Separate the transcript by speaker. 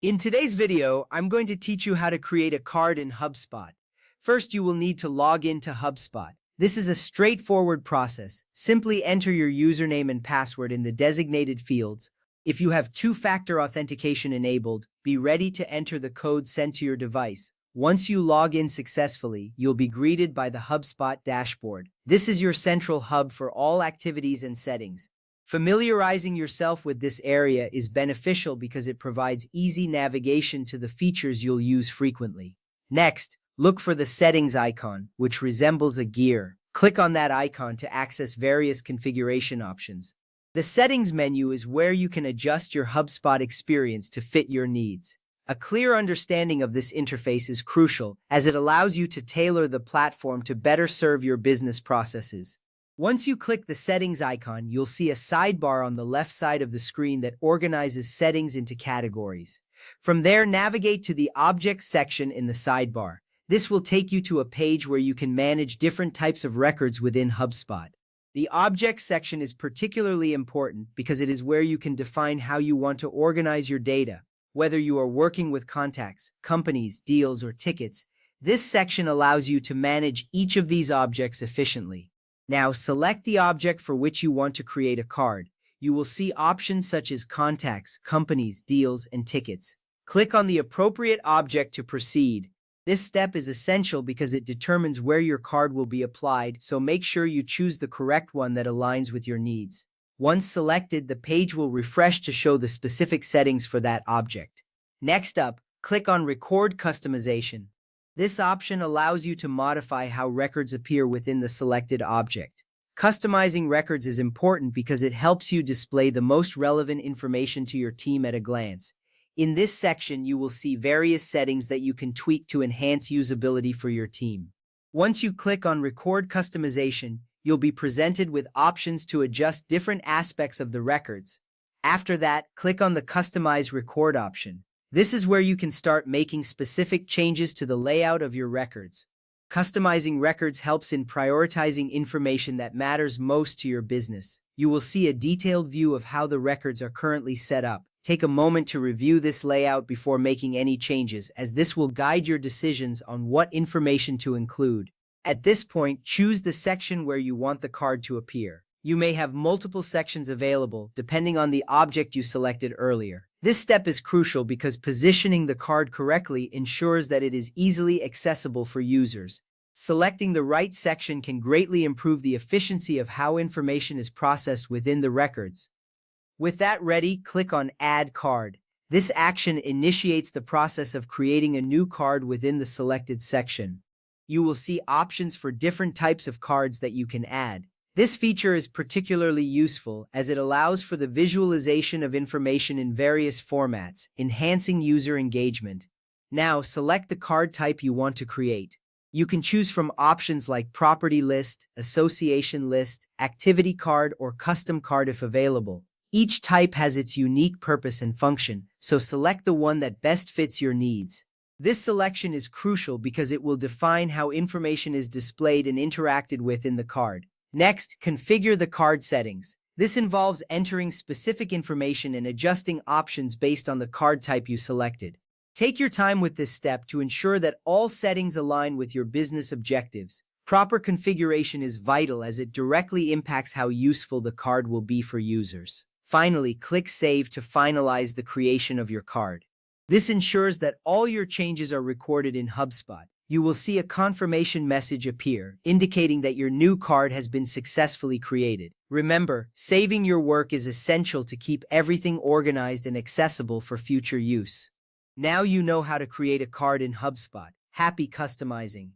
Speaker 1: In today's video, I'm going to teach you how to create a card in HubSpot. First, you will need to log into HubSpot. This is a straightforward process. Simply enter your username and password in the designated fields. If you have two-factor authentication enabled, be ready to enter the code sent to your device. Once you log in successfully, you'll be greeted by the HubSpot dashboard. This is your central hub for all activities and settings. Familiarizing yourself with this area is beneficial because it provides easy navigation to the features you'll use frequently. Next, look for the settings icon, which resembles a gear. Click on that icon to access various configuration options. The settings menu is where you can adjust your HubSpot experience to fit your needs. A clear understanding of this interface is crucial, as it allows you to tailor the platform to better serve your business processes. Once you click the settings icon, you'll see a sidebar on the left side of the screen that organizes settings into categories. From there, navigate to the Objects section in the sidebar. This will take you to a page where you can manage different types of records within HubSpot. The Objects section is particularly important because it is where you can define how you want to organize your data. Whether you are working with contacts, companies, deals, or tickets, this section allows you to manage each of these objects efficiently. Now, select the object for which you want to create a card. You will see options such as contacts, companies, deals, and tickets. Click on the appropriate object to proceed. This step is essential because it determines where your card will be applied, so make sure you choose the correct one that aligns with your needs. Once selected, the page will refresh to show the specific settings for that object. Next up, click on Record Customization. This option allows you to modify how records appear within the selected object. Customizing records is important because it helps you display the most relevant information to your team at a glance. In this section, you will see various settings that you can tweak to enhance usability for your team. Once you click on Record Customization, you'll be presented with options to adjust different aspects of the records. After that, click on the Customize Record option. This is where you can start making specific changes to the layout of your records. Customizing records helps in prioritizing information that matters most to your business. You will see a detailed view of how the records are currently set up. Take a moment to review this layout before making any changes, as this will guide your decisions on what information to include. At this point, choose the section where you want the card to appear. You may have multiple sections available, depending on the object you selected earlier. This step is crucial because positioning the card correctly ensures that it is easily accessible for users. Selecting the right section can greatly improve the efficiency of how information is processed within the records. With that ready, click on Add Card. This action initiates the process of creating a new card within the selected section. You will see options for different types of cards that you can add. This feature is particularly useful as it allows for the visualization of information in various formats, enhancing user engagement. Now, select the card type you want to create. You can choose from options like Property List, Association List, Activity Card, or Custom Card if available. Each type has its unique purpose and function, so select the one that best fits your needs. This selection is crucial because it will define how information is displayed and interacted with in the card. Next, configure the card settings. This involves entering specific information and adjusting options based on the card type you selected. Take your time with this step to ensure that all settings align with your business objectives. Proper configuration is vital as it directly impacts how useful the card will be for users. Finally, click Save to finalize the creation of your card. This ensures that all your changes are recorded in HubSpot. You will see a confirmation message appear, indicating that your new card has been successfully created. Remember, saving your work is essential to keep everything organized and accessible for future use. Now you know how to create a card in HubSpot. Happy customizing!